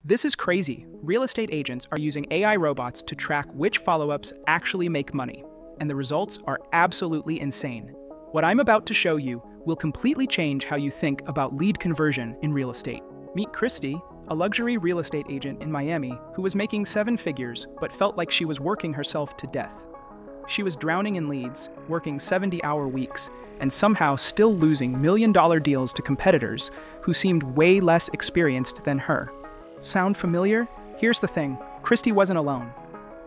This is crazy. Real estate agents are using AI robots to track which follow-ups actually make money, and the results are absolutely insane. What I'm about to show you will completely change how you think about lead conversion in real estate. Meet Kristy, a luxury real estate agent in Miami who was making 7 figures but felt like she was working herself to death. She was drowning in leads, working 70-hour weeks, and somehow still losing million-dollar deals to competitors who seemed way less experienced than her. Sound familiar? Here's the thing, Kristy wasn't alone.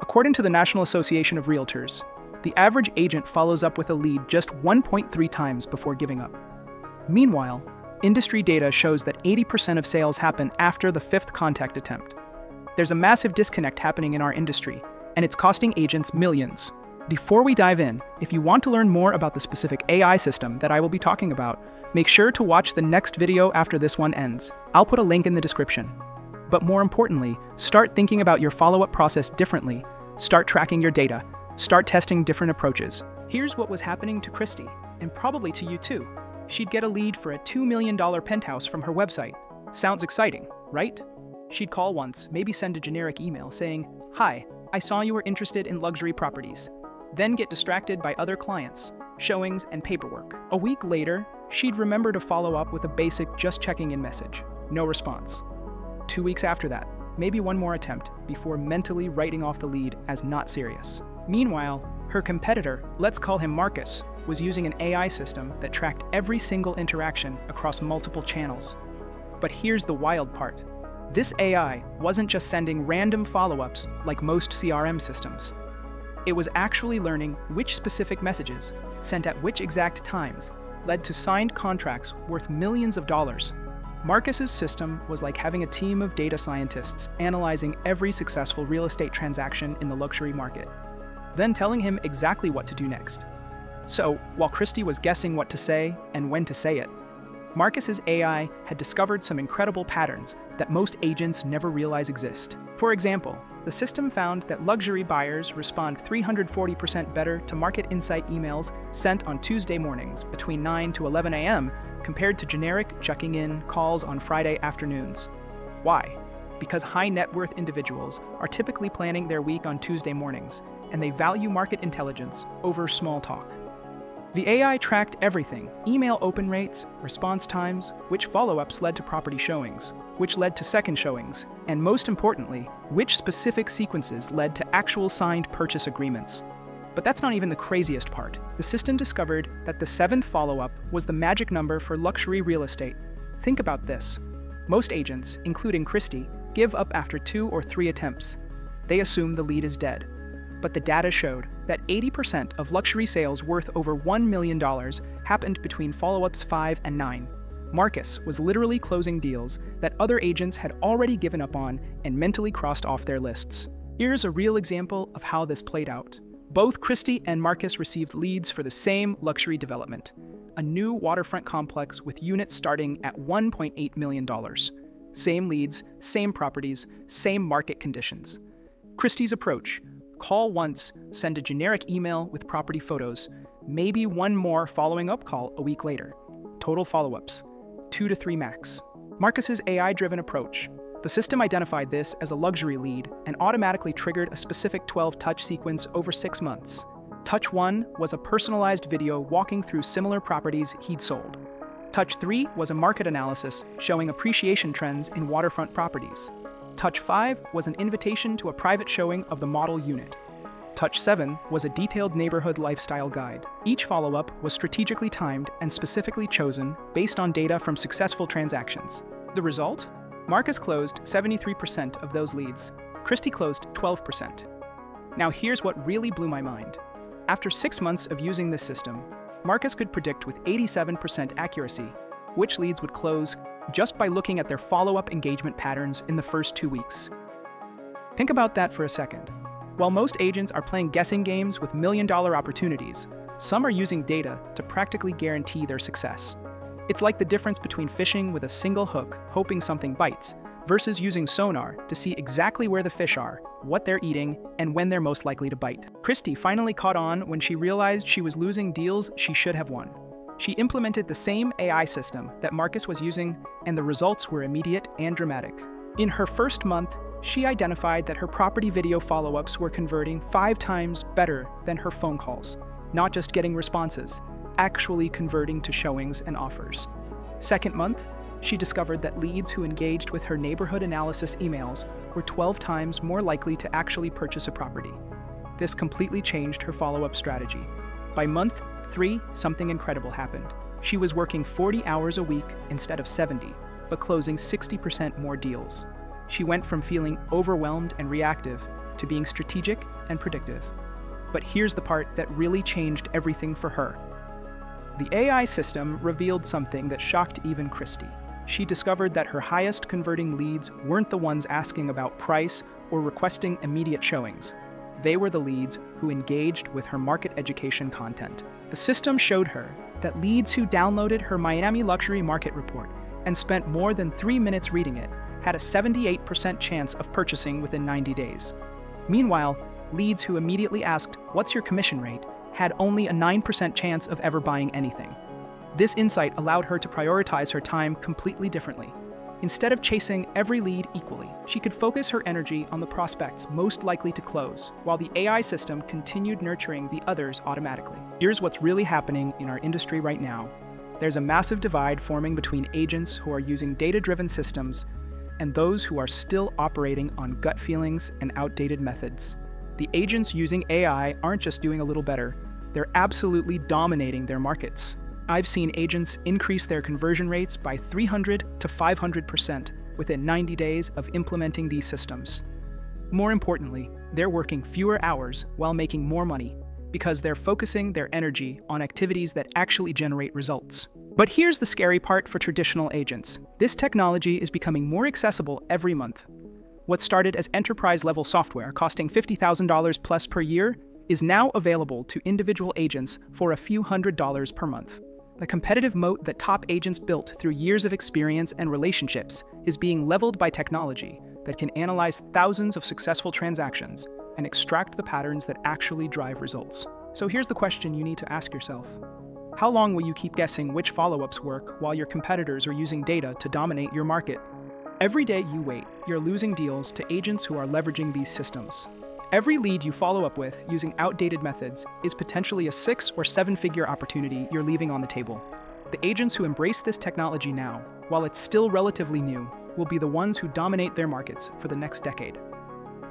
According to the National Association of Realtors, the average agent follows up with a lead just 1.3 times before giving up. Meanwhile, industry data shows that 80% of sales happen after the 5th contact attempt. There's a massive disconnect happening in our industry, and it's costing agents millions. Before we dive in, if you want to learn more about the specific AI system that I will be talking about, make sure to watch the next video after this one ends. I'll put a link in the description. But more importantly, start thinking about your follow-up process differently. Start tracking your data. Start testing different approaches. Here's what was happening to Kristy, and probably to you too. She'd get a lead for a $2 million penthouse from her website. Sounds exciting, right? She'd call once, maybe send a generic email saying, "Hi, I saw you were interested in luxury properties." Then get distracted by other clients, showings, and paperwork. A week later, she'd remember to follow up with a basic just checking in message. No response. 2 weeks after that, maybe one more attempt before mentally writing off the lead as not serious. Meanwhile, her competitor, let's call him Marcus, was using an AI system that tracked every single interaction across multiple channels. But here's the wild part. This AI wasn't just sending random follow-ups like most CRM systems. It was actually learning which specific messages, sent at which exact times, led to signed contracts worth millions of dollars. Marcus's system was like having a team of data scientists analyzing every successful real estate transaction in the luxury market, then telling him exactly what to do next. So, while Kristy was guessing what to say and when to say it, Marcus's AI had discovered some incredible patterns that most agents never realize exist. For example, the system found that luxury buyers respond 340% better to market insight emails sent on Tuesday mornings between 9 to 11 a.m. compared to generic checking-in calls on Friday afternoons. Why? Because high net worth individuals are typically planning their week on Tuesday mornings, and they value market intelligence over small talk. The AI tracked everything: email open rates, response times, which follow-ups led to property showings, which led to second showings, and most importantly, which specific sequences led to actual signed purchase agreements. But that's not even the craziest part. The system discovered that the 7th follow-up was the magic number for luxury real estate. Think about this. Most agents, including Kristy, give up after 2 or 3 attempts. They assume the lead is dead. But the data showed that 80% of luxury sales worth over $1 million happened between follow-ups 5 and 9. Marcus was literally closing deals that other agents had already given up on and mentally crossed off their lists. Here's a real example of how this played out. Both Kristy and Marcus received leads for the same luxury development, a new waterfront complex with units starting at $1.8 million. Same leads, same properties, same market conditions. Kristy's approach: call once, send a generic email with property photos, maybe one more following up call a week later. Total follow-ups, 2 to 3 max. Marcus's AI-driven approach: the system identified this as a luxury lead and automatically triggered a specific 12-touch sequence over 6 months. Touch 1 was a personalized video walking through similar properties he'd sold. Touch 3 was a market analysis showing appreciation trends in waterfront properties. Touch 5 was an invitation to a private showing of the model unit. Touch 7 was a detailed neighborhood lifestyle guide. Each follow-up was strategically timed and specifically chosen based on data from successful transactions. The result? Marcus closed 73% of those leads. Kristy closed 12%. Now here's what really blew my mind. After 6 months of using this system, Marcus could predict with 87% accuracy which leads would close just by looking at their follow-up engagement patterns in the first 2 weeks. Think about that for a second. While most agents are playing guessing games with million-dollar opportunities, some are using data to practically guarantee their success. It's like the difference between fishing with a single hook, hoping something bites, versus using sonar to see exactly where the fish are, what they're eating, and when they're most likely to bite. Kristy finally caught on when she realized she was losing deals she should have won. She implemented the same AI system that Marcus was using, and the results were immediate and dramatic. In her first month, she identified that her property video follow-ups were converting 5 times better than her phone calls, not just getting responses, actually converting to showings and offers. Second month, she discovered that leads who engaged with her neighborhood analysis emails were 12 times more likely to actually purchase a property. This completely changed her follow-up strategy. By month 3, something incredible happened. She was working 40 hours a week instead of 70, but closing 60% more deals. She went from feeling overwhelmed and reactive to being strategic and predictive. But here's the part that really changed everything for her. The AI system revealed something that shocked even Kristy. She discovered that her highest converting leads weren't the ones asking about price or requesting immediate showings. They were the leads who engaged with her market education content. The system showed her that leads who downloaded her Miami luxury market report and spent more than 3 minutes reading it had a 78% chance of purchasing within 90 days. Meanwhile, leads who immediately asked, "What's your commission rate?" had only a 9% chance of ever buying anything. This insight allowed her to prioritize her time completely differently. Instead of chasing every lead equally, she could focus her energy on the prospects most likely to close, while the AI system continued nurturing the others automatically. Here's what's really happening in our industry right now. There's a massive divide forming between agents who are using data-driven systems and those who are still operating on gut feelings and outdated methods. The agents using AI aren't just doing a little better, they're absolutely dominating their markets. I've seen agents increase their conversion rates by 300 to 500% within 90 days of implementing these systems. More importantly, they're working fewer hours while making more money because they're focusing their energy on activities that actually generate results. But here's the scary part for traditional agents. This technology is becoming more accessible every month. What started as enterprise-level software costing $50,000 plus per year is now available to individual agents for a few $100s per month. The competitive moat that top agents built through years of experience and relationships is being leveled by technology that can analyze thousands of successful transactions and extract the patterns that actually drive results. So here's the question you need to ask yourself. How long will you keep guessing which follow-ups work while your competitors are using data to dominate your market? Every day you wait, you're losing deals to agents who are leveraging these systems. Every lead you follow up with using outdated methods is potentially a 6- or 7-figure opportunity you're leaving on the table. The agents who embrace this technology now, while it's still relatively new, will be the ones who dominate their markets for the next decade.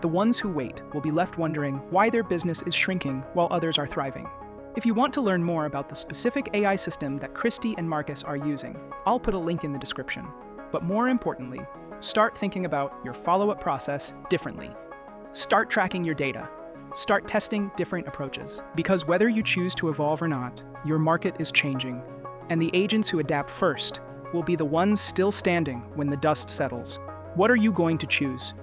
The ones who wait will be left wondering why their business is shrinking while others are thriving. If you want to learn more about the specific AI system that Kristy and Marcus are using, I'll put a link in the description. But more importantly, start thinking about your follow-up process differently. Start tracking your data. Start testing different approaches. Because whether you choose to evolve or not, your market is changing. And the agents who adapt first will be the ones still standing when the dust settles. What are you going to choose?